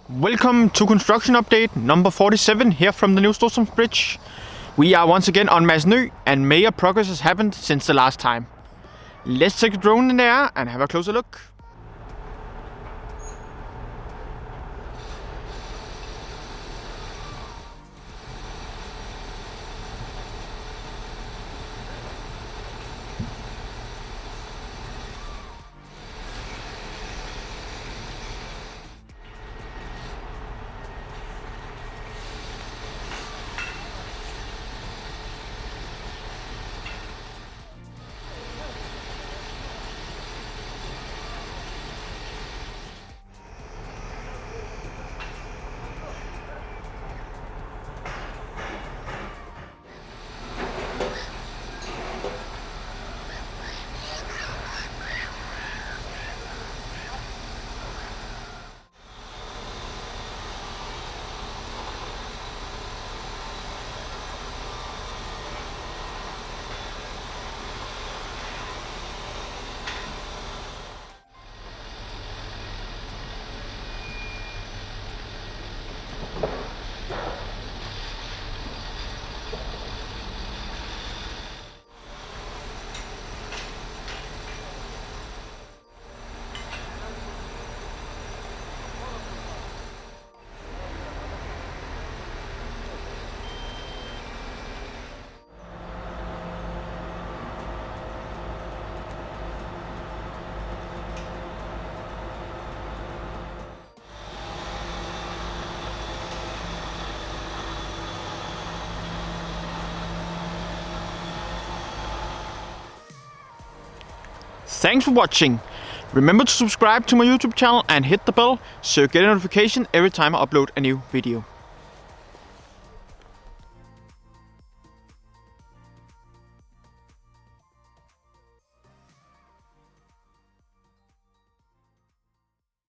Welcome to construction update number 47 here from the new Storstrøm Bridge. We are once again on Masnø and major progress has happened since the last time. Let's take a drone in the air and have a closer look. Thanks for watching. Remember to subscribe to my YouTube channel and hit the bell so you get a notification every time I upload a new video.